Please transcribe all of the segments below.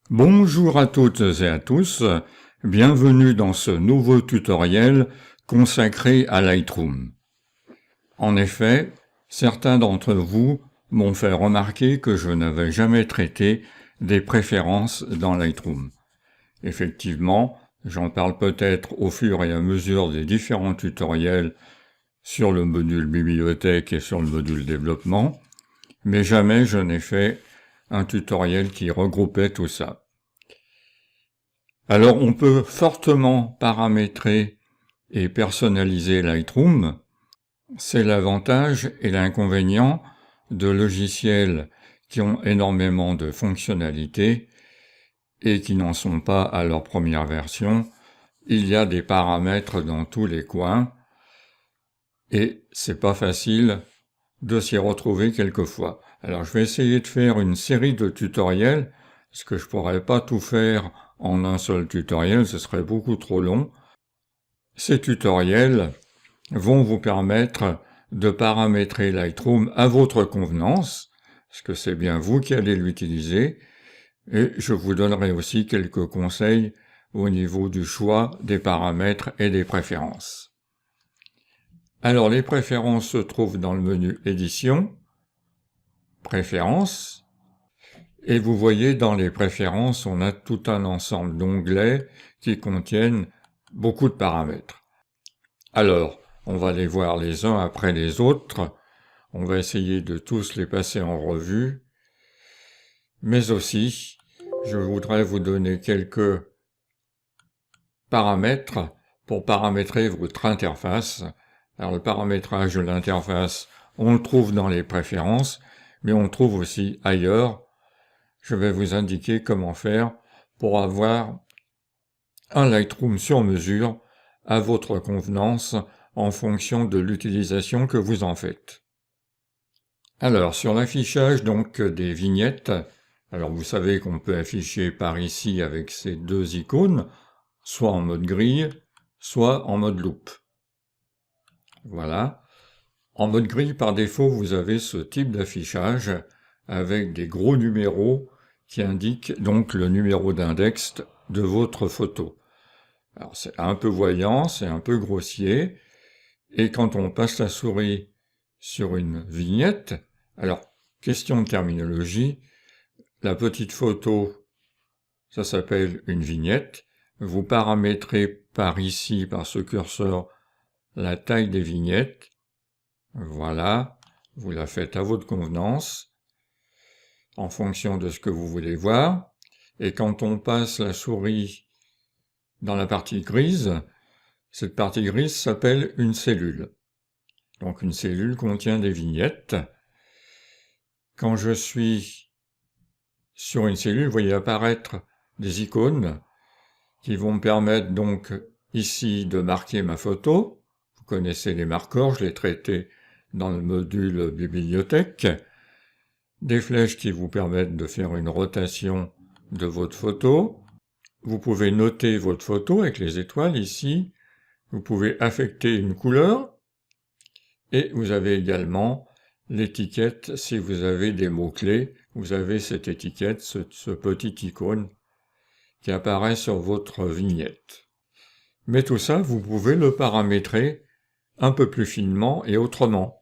Bonjour à toutes et à tous, bienvenue dans ce nouveau tutoriel consacré à Lightroom. En effet, certains d'entre vous m'ont fait remarquer que je n'avais jamais traité des préférences dans Lightroom. Effectivement, j'en parle peut-être au fur et à mesure des différents tutoriels sur le module bibliothèque et sur le module développement, mais jamais je n'ai fait un tutoriel qui regroupait tout ça. Alors on peut fortement paramétrer et personnaliser Lightroom. C'est l'avantage et l'inconvénient de logiciels qui ont énormément de fonctionnalités et qui n'en sont pas à leur première version. Il y a des paramètres dans tous les coins et c'est pas facile de s'y retrouver quelquefois. Alors je vais essayer de faire une série de tutoriels parce que je pourrais pas tout faire en un seul tutoriel, ce serait beaucoup trop long. Ces tutoriels vont vous permettre de paramétrer Lightroom à votre convenance, parce que c'est bien vous qui allez l'utiliser, et je vous donnerai aussi quelques conseils au niveau du choix des paramètres et des préférences. Alors les préférences se trouvent dans le menu Édition, Préférences, et vous voyez dans les préférences, on a tout un ensemble d'onglets qui contiennent beaucoup de paramètres. Alors, on va les voir les uns après les autres. On va essayer de tous les passer en revue. Mais aussi, je voudrais vous donner quelques paramètres pour paramétrer votre interface. Alors, le paramétrage de l'interface, on le trouve dans les préférences, mais on le trouve aussi ailleurs. Je vais vous indiquer comment faire pour avoir un Lightroom sur mesure à votre convenance en fonction de l'utilisation que vous en faites. Alors, sur l'affichage donc des vignettes, alors vous savez qu'on peut afficher par ici avec ces deux icônes, soit en mode grille, soit en mode loupe. Voilà. En mode grille, par défaut, vous avez ce type d'affichage avec des gros numéros qui indiquent donc le numéro d'index de votre photo. Alors c'est un peu voyant, c'est un peu grossier, et quand on passe la souris sur une vignette, alors question de terminologie, la petite photo, ça s'appelle une vignette, vous paramétrez par ici, par ce curseur, la taille des vignettes, voilà, vous la faites à votre convenance, en fonction de ce que vous voulez voir, et quand on passe la souris dans la partie grise, cette partie grise s'appelle une cellule. Donc une cellule contient des vignettes. Quand je suis sur une cellule, vous voyez apparaître des icônes qui vont me permettre donc ici de marquer ma photo. Vous connaissez les marqueurs, je les traités dans le module bibliothèque. Des flèches qui vous permettent de faire une rotation de votre photo. Vous pouvez noter votre photo avec les étoiles ici. Vous pouvez affecter une couleur. Et vous avez également l'étiquette, si vous avez des mots-clés, vous avez cette étiquette, ce petit icône qui apparaît sur votre vignette. Mais tout ça, vous pouvez le paramétrer un peu plus finement et autrement.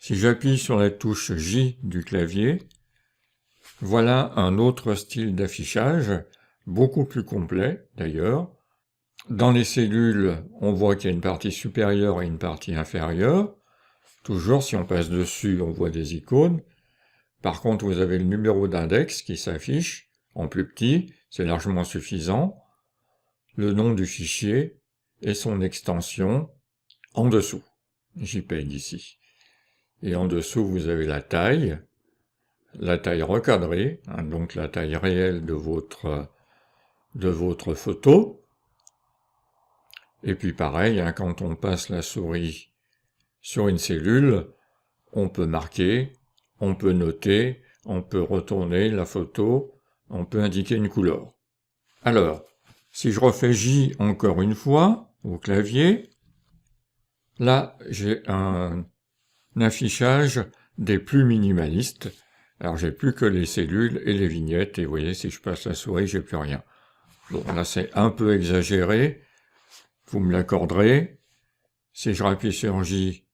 Si j'appuie sur la touche J du clavier, voilà un autre style d'affichage, beaucoup plus complet d'ailleurs. Dans les cellules, on voit qu'il y a une partie supérieure et une partie inférieure. Toujours, si on passe dessus, on voit des icônes. Par contre, vous avez le numéro d'index qui s'affiche en plus petit, c'est largement suffisant. Le nom du fichier et son extension en dessous. JPEG ici. Et en dessous, vous avez la taille recadrée, donc la taille réelle de votre photo. Et puis pareil, quand on passe la souris sur une cellule, on peut marquer, on peut noter, on peut retourner la photo, on peut indiquer une couleur. Alors, si je refais J encore une fois au clavier, là j'ai un affichage des plus minimalistes, Alors j'ai plus que les cellules et les vignettes, et vous voyez, si je passe la souris, j'ai plus rien. Bon, là c'est un peu exagéré, vous me l'accorderez. Si je rappuie sur J,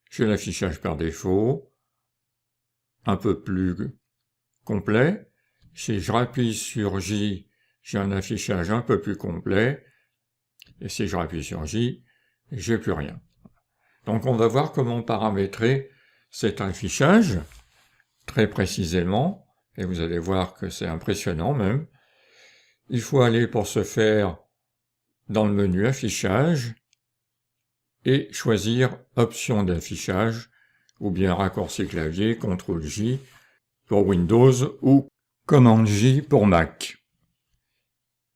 j'ai l'affichage par défaut, un peu plus complet. Si je rappuie sur J, j'ai un affichage un peu plus complet, et si je rappuie sur J, j'ai plus rien. Donc on va voir comment paramétrer cet affichage, très précisément, et vous allez voir que c'est impressionnant même. Il faut aller pour ce faire dans le menu affichage et choisir option d'affichage ou bien raccourci clavier CTRL-J pour Windows ou Command-J pour Mac.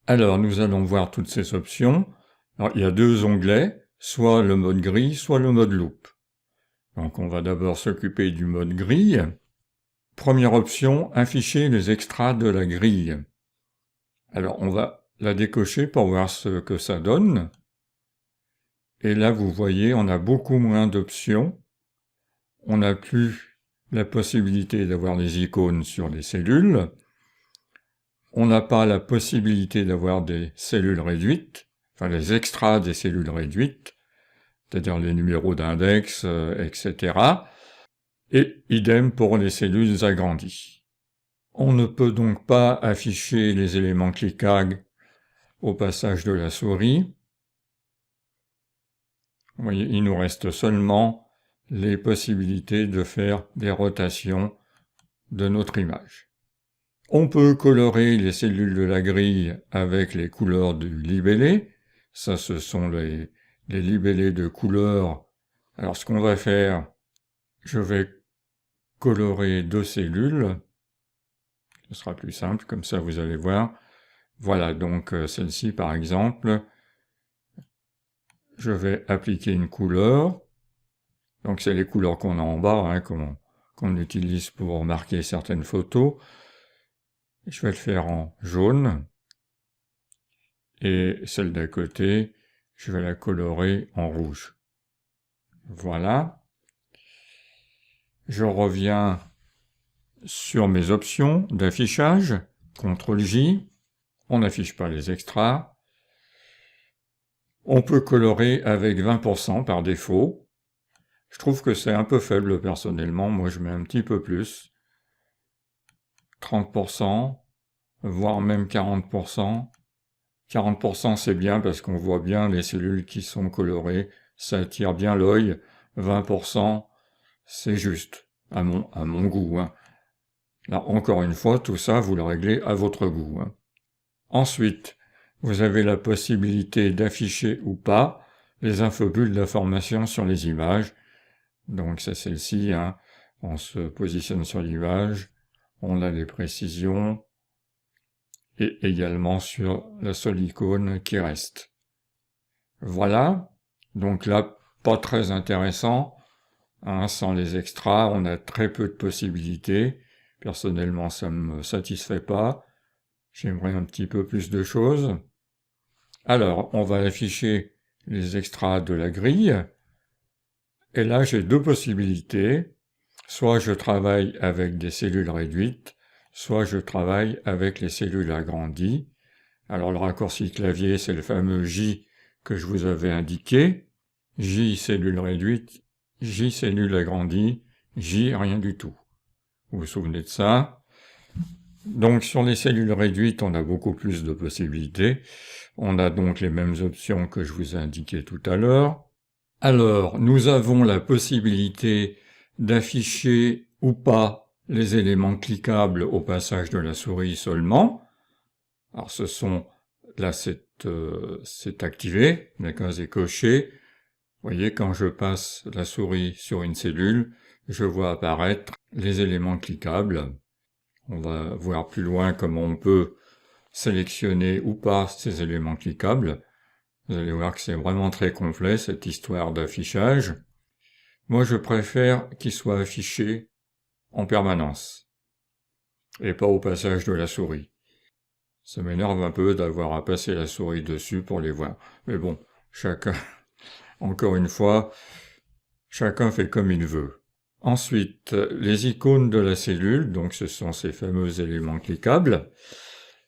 Alors nous allons voir toutes ces options. Alors, il y a deux onglets, soit le mode gris, soit le mode loupe. Donc on va d'abord s'occuper du mode grille. Première option, afficher les extras de la grille. Alors on va la décocher pour voir ce que ça donne. Et là vous voyez, on a beaucoup moins d'options. On n'a plus la possibilité d'avoir des icônes sur les cellules. On n'a pas la possibilité d'avoir des cellules réduites, enfin les extras des cellules réduites, c'est-à-dire les numéros d'index, etc. Et idem pour les cellules agrandies. On ne peut donc pas afficher les éléments cliquables au passage de la souris. Vous voyez, il nous reste seulement les possibilités de faire des rotations de notre image. On peut colorer les cellules de la grille avec les couleurs du libellé. Ça, ce sont les libellés de couleurs. Alors, ce qu'on va faire, je vais colorer deux cellules. Ce sera plus simple, comme ça vous allez voir. Voilà, donc celle-ci par exemple, je vais appliquer une couleur. Donc c'est les couleurs qu'on a en bas, hein, qu'on utilise pour marquer certaines photos. Je vais le faire en jaune. Et celle d'à côté, je vais la colorer en rouge. Voilà. Je reviens sur mes options d'affichage, CTRL-J. On n'affiche pas les extras. On peut colorer avec 20% par défaut. Je trouve que c'est un peu faible personnellement, moi je mets un petit peu plus. 30%, voire même 40%. 40% c'est bien parce qu'on voit bien les cellules qui sont colorées, ça attire bien l'œil. 20% c'est juste, à mon goût. Hein. Là, encore une fois, tout ça, vous le réglez à votre goût. Hein. Ensuite, vous avez la possibilité d'afficher ou pas les infobulles d'information sur les images. Donc c'est celle-ci, hein. On se positionne sur l'image, on a les précisions, et également sur la seule icône qui reste. Voilà, donc là, pas très intéressant, hein, sans les extras, on a très peu de possibilités. Personnellement, ça ne me satisfait pas. J'aimerais un petit peu plus de choses. Alors, on va afficher les extras de la grille. Et là, j'ai deux possibilités. Soit je travaille avec des cellules réduites, soit je travaille avec les cellules agrandies. Alors, le raccourci clavier, c'est le fameux J que je vous avais indiqué. J, cellule réduite, J, cellule agrandie, J, rien du tout. Vous vous souvenez de ça? Donc, sur les cellules réduites, on a beaucoup plus de possibilités. On a donc les mêmes options que je vous ai indiquées tout à l'heure. Alors, nous avons la possibilité d'afficher ou pas les éléments cliquables au passage de la souris seulement. Alors, là c'est activé, la case est cochée. Vous voyez, quand je passe la souris sur une cellule, je vois apparaître les éléments cliquables. On va voir plus loin comment on peut sélectionner ou pas ces éléments cliquables. Vous allez voir que c'est vraiment très complet, cette histoire d'affichage. Moi, je préfère qu'il soit affiché en permanence, et pas au passage de la souris. Ça m'énerve un peu d'avoir à passer la souris dessus pour les voir. Mais bon, chacun, encore une fois, chacun fait comme il veut. Ensuite, les icônes de la cellule, donc ce sont ces fameux éléments cliquables.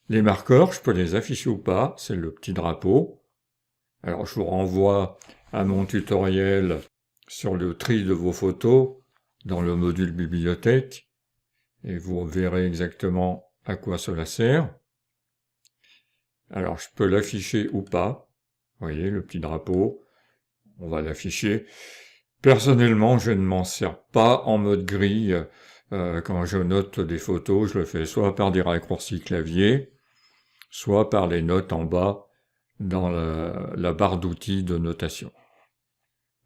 Les marqueurs, je peux les afficher ou pas, c'est le petit drapeau. Alors je vous renvoie à mon tutoriel sur le tri de vos photos dans le module bibliothèque et vous verrez exactement à quoi cela sert. Alors je peux l'afficher ou pas. Vous voyez le petit drapeau, on va l'afficher. Personnellement, je ne m'en sers pas en mode gris. Quand je note des photos, je le fais soit par des raccourcis clavier, soit par les notes en bas dans la barre d'outils de notation.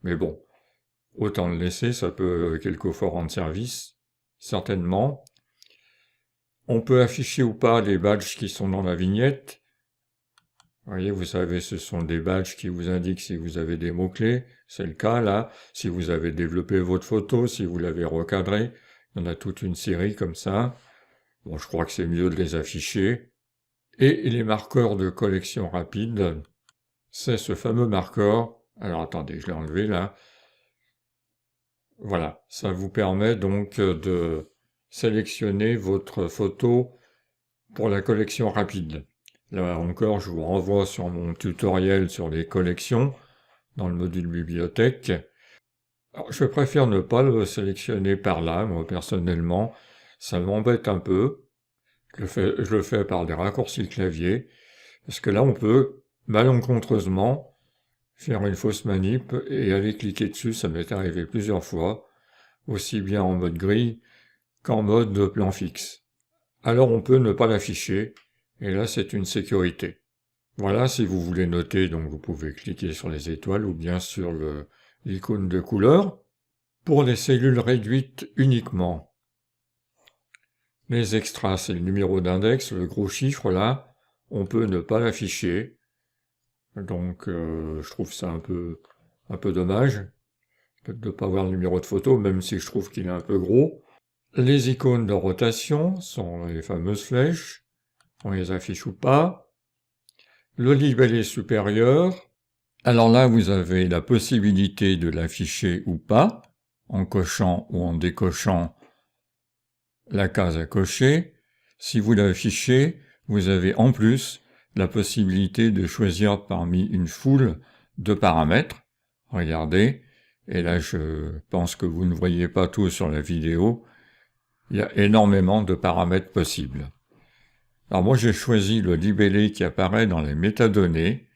Mais bon, autant le laisser, ça peut quelquefois rendre service, certainement. On peut afficher ou pas les badges qui sont dans la vignette. Vous voyez, vous savez, ce sont des badges qui vous indiquent si vous avez des mots-clés. C'est le cas là. Si vous avez développé votre photo, si vous l'avez recadré, il y en a toute une série comme ça. Bon, je crois que c'est mieux de les afficher. Et les marqueurs de collection rapide, c'est ce fameux marqueur. Alors attendez, je l'ai enlevé là. Voilà, ça vous permet donc de sélectionner votre photo pour la collection rapide. Là encore, je vous renvoie sur mon tutoriel sur les collections dans le module bibliothèque. Alors, je préfère ne pas le sélectionner par là, moi personnellement, ça m'embête un peu. Je le fais par des raccourcis clavier, parce que là on peut malencontreusement faire une fausse manip et aller cliquer dessus, ça m'est arrivé plusieurs fois, aussi bien en mode gris qu'en mode plan fixe. Alors on peut ne pas l'afficher, et là c'est une sécurité. Voilà, si vous voulez noter, donc vous pouvez cliquer sur les étoiles ou bien sur l'icône de couleur. Pour les cellules réduites uniquement, les extras, c'est le numéro d'index, le gros chiffre là, on peut ne pas l'afficher. Donc je trouve ça un peu dommage de ne pas voir le numéro de photo, même si je trouve qu'il est un peu gros. Les icônes de rotation sont les fameuses flèches, on les affiche ou pas. Le libellé supérieur, alors là vous avez la possibilité de l'afficher ou pas, en cochant ou en décochant la case à cocher. Si vous l'affichez, vous avez en plus la possibilité de choisir parmi une foule de paramètres. Regardez, et là je pense que vous ne voyez pas tout sur la vidéo, il y a énormément de paramètres possibles. Alors moi j'ai choisi le libellé qui apparaît dans les métadonnées.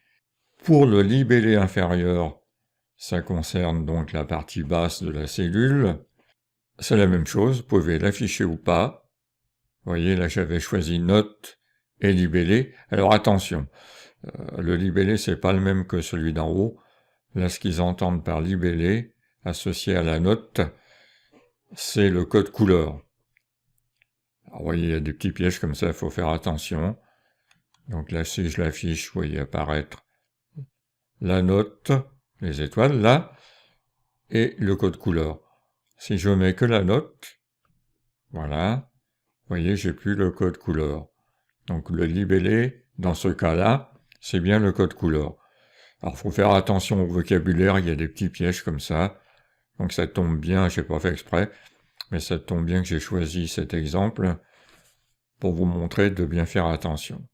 Pour le libellé inférieur, ça concerne donc la partie basse de la cellule. C'est la même chose, vous pouvez l'afficher ou pas. Vous voyez, là j'avais choisi note et libellé. Alors attention, le libellé c'est pas le même que celui d'en haut. Là ce qu'ils entendent par libellé, associé à la note, c'est le code couleur. Alors, vous voyez, il y a des petits pièges comme ça, il faut faire attention. Donc là si je l'affiche, vous voyez apparaître la note, les étoiles là, et le code couleur. Si je mets que la note, voilà, vous voyez, j'ai plus le code couleur. Donc le libellé, dans ce cas-là, c'est bien le code couleur. Alors faut faire attention au vocabulaire, il y a des petits pièges comme ça. Donc ça tombe bien, j'ai pas fait exprès, mais ça tombe bien que j'ai choisi cet exemple pour vous montrer de bien faire attention.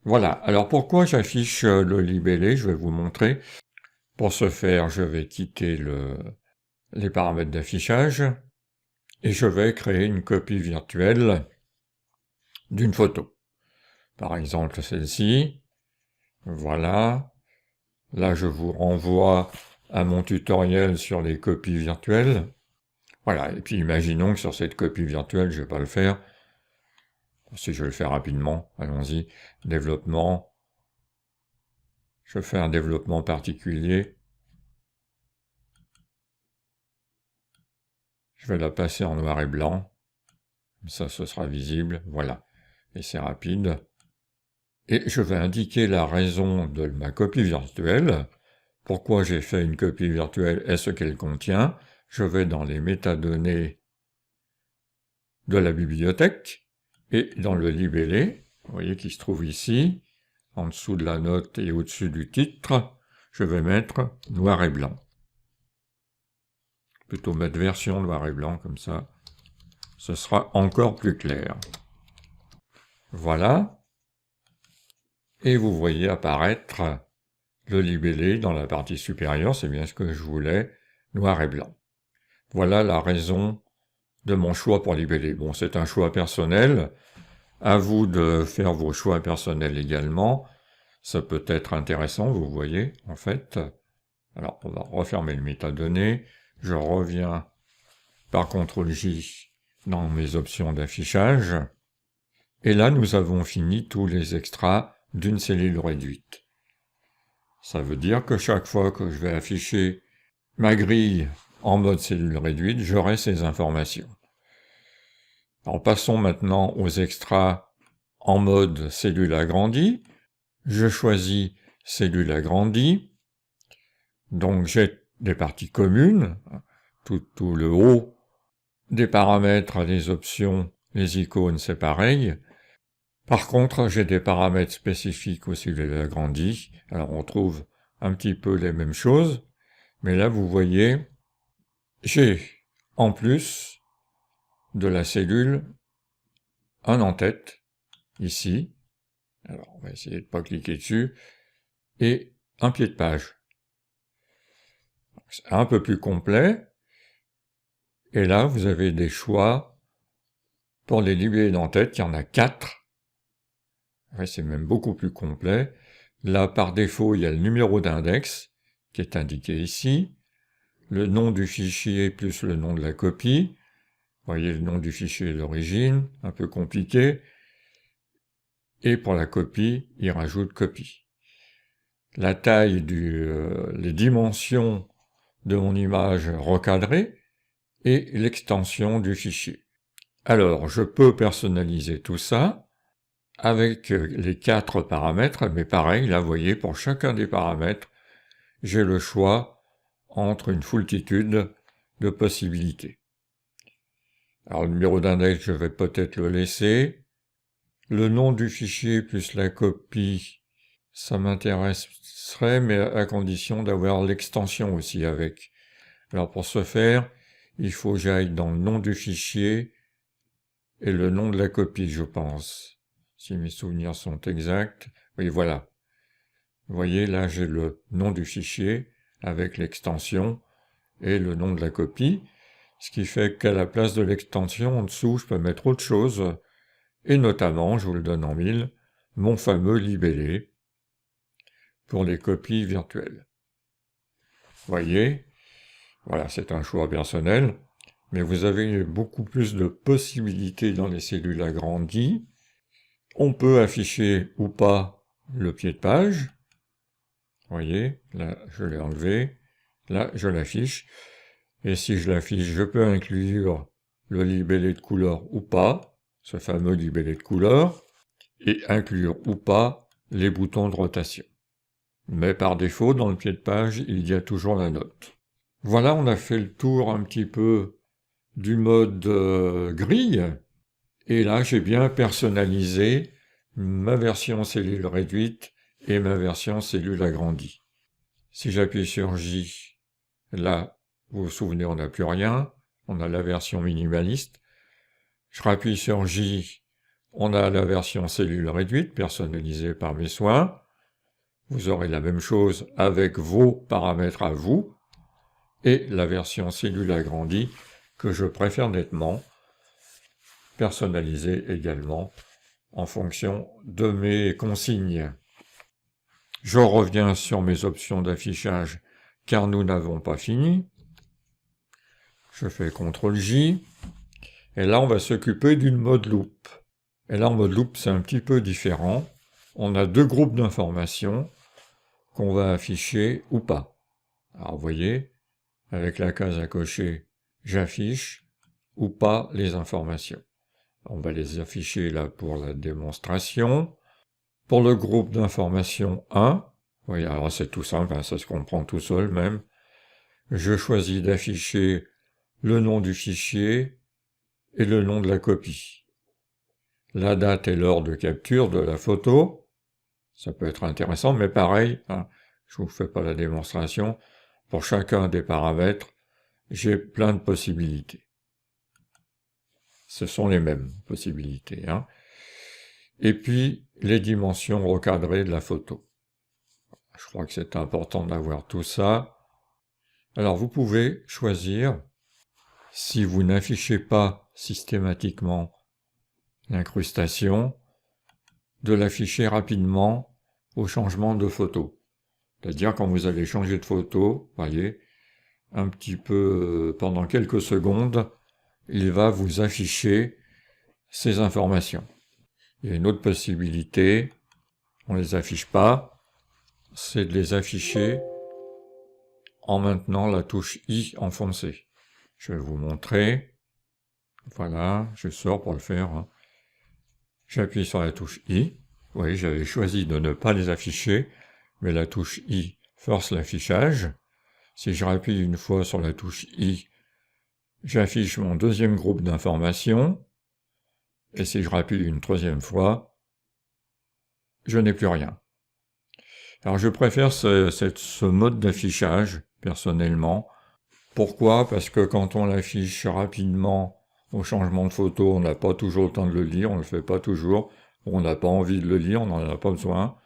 Voilà, alors pourquoi j'affiche le libellé, je vais vous montrer. Pour ce faire, je vais quitter les paramètres d'affichage et je vais créer une copie virtuelle d'une photo. Par exemple celle-ci. Voilà. Là, je vous renvoie à mon tutoriel sur les copies virtuelles. Voilà. Et puis imaginons que sur cette copie virtuelle, je vais pas le faire. Si je le fais rapidement, allons-y. Développement. Je fais un développement particulier. Je vais la passer en noir et blanc. Ça, ce sera visible. Voilà. Et c'est rapide. Et je vais indiquer la raison de ma copie virtuelle. Pourquoi j'ai fait une copie virtuelle et ce qu'elle contient. Je vais dans les métadonnées de la bibliothèque et dans le libellé, vous voyez qui se trouve ici, en dessous de la note et au-dessus du titre, je vais mettre noir et blanc. plutôt mettre version noir et blanc, comme ça, ce sera encore plus clair. Voilà. Et vous voyez apparaître le libellé dans la partie supérieure, c'est bien ce que je voulais, noir et blanc. Voilà la raison de mon choix pour libellé. Bon, c'est un choix personnel, à vous de faire vos choix personnels également. Ça peut être intéressant, vous voyez, en fait. Alors, on va refermer le métadonnées. Je reviens par CTRL-J dans mes options d'affichage. Et là, nous avons fini tous les extras d'une cellule réduite. Ça veut dire que chaque fois que je vais afficher ma grille en mode cellule réduite, j'aurai ces informations. Alors, passons maintenant aux extras en mode cellule agrandie. Je choisis cellule agrandie. Donc j'ai des parties communes, tout le haut des paramètres, les options, les icônes, c'est pareil. Par contre, j'ai des paramètres spécifiques aux cellules agrandies. Alors on trouve un petit peu les mêmes choses, mais là vous voyez, j'ai en plus de la cellule un en-tête, ici. Alors on va essayer de ne pas cliquer dessus, et un pied de page. C'est un peu plus complet. Et là, vous avez des choix pour les libellés d'en-tête, il y en a 4. Ouais, c'est même beaucoup plus complet. Là, par défaut, il y a le numéro d'index qui est indiqué ici, le nom du fichier plus le nom de la copie. Vous voyez le nom du fichier d'origine, un peu compliqué. Et pour la copie, il rajoute copie. La taille les dimensions de mon image recadrée et l'extension du fichier. Alors, je peux personnaliser tout ça avec les 4 paramètres, mais pareil, là, vous voyez, pour chacun des paramètres, j'ai le choix entre une foultitude de possibilités. Alors, le numéro d'index, je vais peut-être le laisser. Le nom du fichier plus la copie, ça m'intéresserait, mais à condition d'avoir l'extension aussi avec. Alors, pour ce faire, il faut que j'aille dans le nom du fichier et le nom de la copie, je pense. Si mes souvenirs sont exacts. Oui, voilà. Vous voyez, là, j'ai le nom du fichier avec l'extension et le nom de la copie. Ce qui fait qu'à la place de l'extension, en dessous, je peux mettre autre chose. Et notamment, je vous le donne en 1000, mon fameux libellé pour les copies virtuelles. Vous voyez, voilà, c'est un choix personnel. Mais vous avez beaucoup plus de possibilités dans les cellules agrandies. On peut afficher ou pas le pied de page. Vous voyez, là, je l'ai enlevé. Là, je l'affiche. Et si je l'affiche, je peux inclure le libellé de couleur ou pas, ce fameux libellé de couleur, et inclure ou pas les boutons de rotation. Mais par défaut, dans le pied de page, il y a toujours la note. Voilà, on a fait le tour un petit peu du mode grille, et là j'ai bien personnalisé ma version cellule réduite et ma version cellule agrandie. Si j'appuie sur J, là, vous vous souvenez, on n'a plus rien, on a la version minimaliste. Je rappuie sur J, on a la version cellule réduite, personnalisée par mes soins. Vous aurez la même chose avec vos paramètres à vous, et la version cellule agrandie, que je préfère nettement, personnalisée également en fonction de mes consignes. Je reviens sur mes options d'affichage car nous n'avons pas fini. Je fais CTRL-J et là on va s'occuper d'une mode loop. Et là en mode loop c'est un petit peu différent. On a 2 groupes d'informations qu'on va afficher ou pas. Alors vous voyez, avec la case à cocher, j'affiche ou pas les informations. On va les afficher là pour la démonstration. Pour le groupe d'informations 1, oui, alors c'est tout simple, hein, ça se comprend tout seul même. Je choisis d'afficher le nom du fichier et le nom de la copie. La date et l'heure de capture de la photo, ça peut être intéressant, mais pareil, hein, je ne vous fais pas la démonstration, pour chacun des paramètres, j'ai plein de possibilités. Ce sont les mêmes possibilités, hein. Et puis, les dimensions recadrées de la photo. Je crois que c'est important d'avoir tout ça. Alors, vous pouvez choisir, si vous n'affichez pas systématiquement l'incrustation, de l'afficher rapidement au changement de photo. C'est-à-dire quand vous allez changer de photo, voyez, un petit peu pendant quelques secondes, il va vous afficher ces informations. Il y a une autre possibilité, on ne les affiche pas, c'est de les afficher en maintenant la touche I enfoncée. Je vais vous montrer. Voilà, je sors pour le faire, hein. J'appuie sur la touche I. Vous voyez, j'avais choisi de ne pas les afficher, mais la touche I force l'affichage. Si je rappuie une fois sur la touche I, j'affiche mon deuxième groupe d'informations. Et si je rappuie une troisième fois, je n'ai plus rien. Alors je préfère ce mode d'affichage, personnellement. Pourquoi? Parce que quand on l'affiche rapidement au changement de photo, on n'a pas toujours le temps de le lire, on ne le fait pas toujours, on n'a pas envie de le lire, on n'en a pas besoin.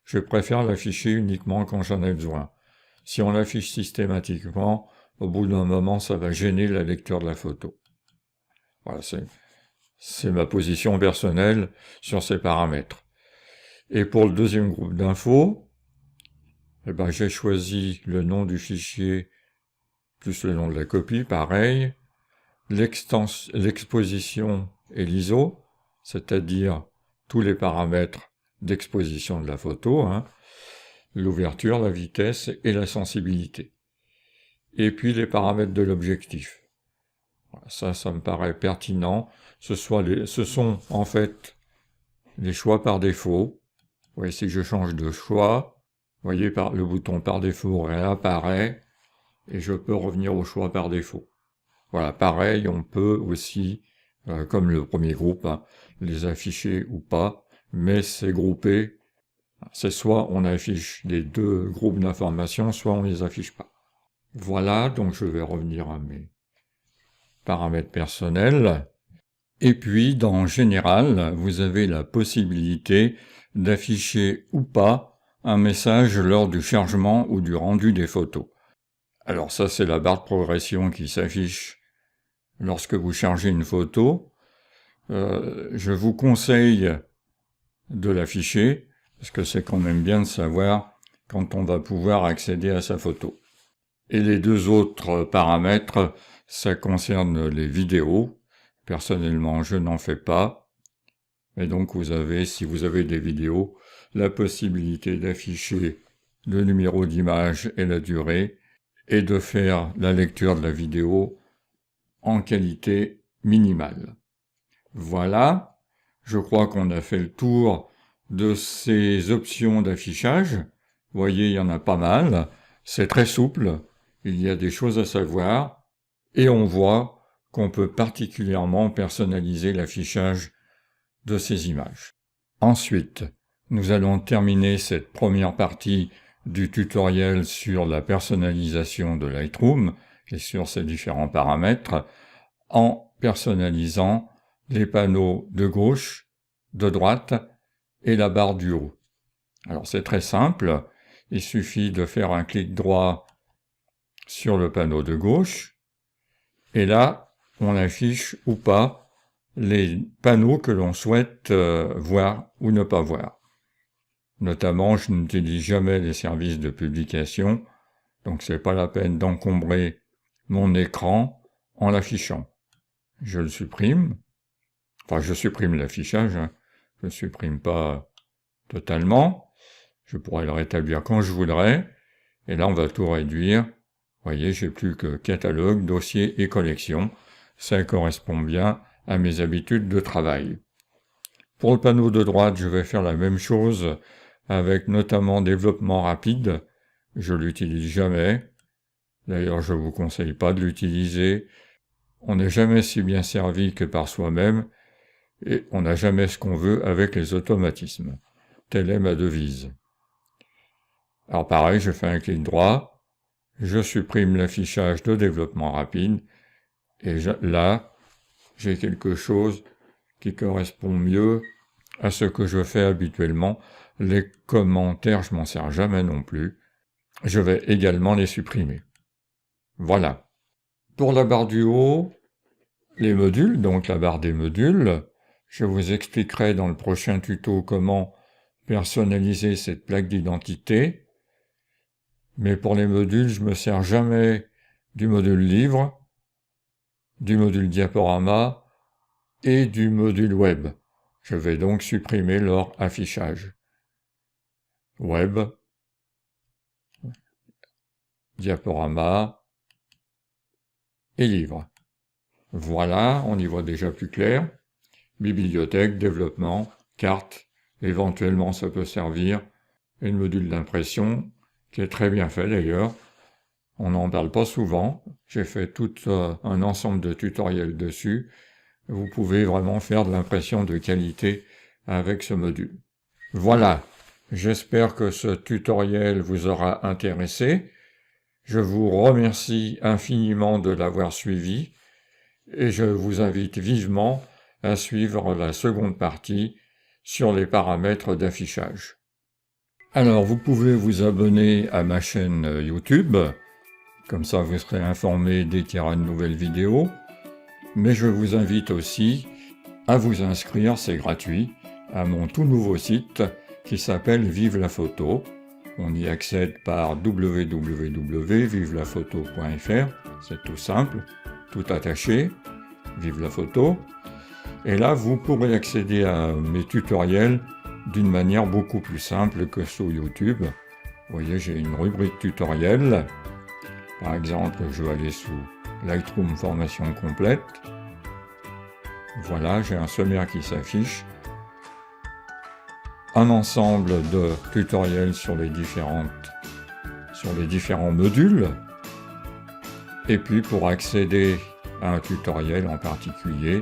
Je préfère l'afficher uniquement quand j'en ai besoin. Si on l'affiche systématiquement, au bout d'un moment, ça va gêner la lecture de la photo. Voilà, c'est ma position personnelle sur ces paramètres. Et pour le deuxième groupe d'infos, eh ben, j'ai choisi le nom du fichier plus le nom de la copie, pareil, l'exposition et l'ISO, c'est-à-dire tous les paramètres d'exposition de la photo, hein, l'ouverture, la vitesse et la sensibilité. Et puis les paramètres de l'objectif. Ça me paraît pertinent. Ce sont en fait les choix par défaut. Vous voyez, si je change de choix, vous voyez, le bouton par défaut réapparaît et je peux revenir au choix par défaut. Voilà, pareil, on peut aussi, comme le premier groupe, hein, les afficher ou pas, mais c'est groupé. C'est soit on affiche les deux groupes d'informations, soit on les affiche pas. Voilà, donc je vais revenir à mes paramètres personnels. Et puis, dans Général, vous avez la possibilité d'afficher ou pas un message lors du chargement ou du rendu des photos. Alors ça, c'est la barre de progression qui s'affiche lorsque vous chargez une photo. Je vous conseille de l'afficher, parce que c'est quand même bien de savoir quand on va pouvoir accéder à sa photo. Et les deux autres paramètres, ça concerne les vidéos. Personnellement, je n'en fais pas. Et donc, vous avez, si vous avez des vidéos, la possibilité d'afficher le numéro d'image et la durée, et de faire la lecture de la vidéo en qualité minimale. Voilà, je crois qu'on a fait le tour de ces options d'affichage. Vous voyez, il y en a pas mal. C'est très souple, il y a des choses à savoir, et on voit qu'on peut particulièrement personnaliser l'affichage de ces images. Ensuite, nous allons terminer cette première partie du tutoriel sur la personnalisation de Lightroom et sur ses différents paramètres en personnalisant les panneaux de gauche, de droite et la barre du haut. Alors c'est très simple, il suffit de faire un clic droit sur le panneau de gauche et là on affiche ou pas les panneaux que l'on souhaite voir ou ne pas voir. Notamment, je n'utilise jamais les services de publication, donc c'est pas la peine d'encombrer mon écran en l'affichant. Je le supprime, enfin je supprime l'affichage, hein. Je ne supprime pas totalement, je pourrais le rétablir quand je voudrais, et là on va tout réduire. Vous voyez, j'ai plus que catalogue, dossier et collection, ça correspond bien à mes habitudes de travail. Pour le panneau de droite, je vais faire la même chose, avec notamment développement rapide. Je l'utilise jamais. D'ailleurs, je vous conseille pas de l'utiliser. On n'est jamais si bien servi que par soi-même, et on n'a jamais ce qu'on veut avec les automatismes. Telle est ma devise. Alors pareil, je fais un clic droit, je supprime l'affichage de développement rapide, et là, j'ai quelque chose qui correspond mieux à ce que je fais habituellement. Les commentaires, je m'en sers jamais non plus. Je vais également les supprimer. Voilà. Pour la barre du haut, les modules, donc la barre des modules, je vous expliquerai dans le prochain tuto comment personnaliser cette plaque d'identité. Mais pour les modules, je me sers jamais du module livre, du module diaporama et du module web. Je vais donc supprimer leur affichage. Web, diaporama et livre. Voilà, on y voit déjà plus clair. Bibliothèque, développement, carte, éventuellement ça peut servir. Et le module d'impression, qui est très bien fait d'ailleurs. On n'en parle pas souvent. J'ai fait tout un ensemble de tutoriels dessus. Vous pouvez vraiment faire de l'impression de qualité avec ce module. Voilà, j'espère que ce tutoriel vous aura intéressé. Je vous remercie infiniment de l'avoir suivi et je vous invite vivement à suivre la seconde partie sur les paramètres d'affichage. Alors, vous pouvez vous abonner à ma chaîne YouTube, comme ça vous serez informé dès qu'il y aura une nouvelle vidéo. Mais je vous invite aussi à vous inscrire, c'est gratuit, à mon tout nouveau site qui s'appelle Vive la photo. On y accède par www.vivelaphoto.fr, c'est tout simple, tout attaché, Vive la photo. Et là, vous pourrez accéder à mes tutoriels d'une manière beaucoup plus simple que sur YouTube. Vous voyez, j'ai une rubrique tutoriel. Par exemple, je vais aller sous Lightroom formation complète. Voilà, j'ai un sommaire qui s'affiche. Un ensemble de tutoriels sur les différents modules. Et puis pour accéder à un tutoriel en particulier,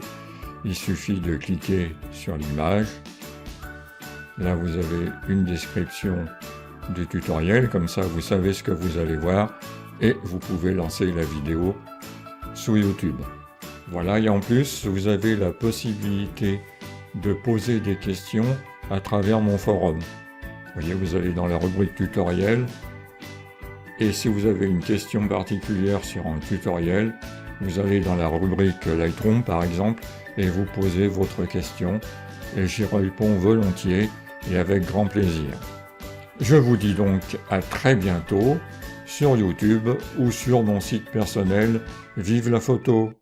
il suffit de cliquer sur l'image. Là, vous avez une description du tutoriel, comme ça vous savez ce que vous allez voir et vous pouvez lancer la vidéo sur YouTube. Voilà, et en plus, vous avez la possibilité de poser des questions à travers mon forum. Vous voyez, vous allez dans la rubrique tutoriel et si vous avez une question particulière sur un tutoriel, vous allez dans la rubrique Lightroom par exemple et vous posez votre question et j'y réponds volontiers et avec grand plaisir. Je vous dis donc à très bientôt sur YouTube ou sur mon site personnel Vive la photo.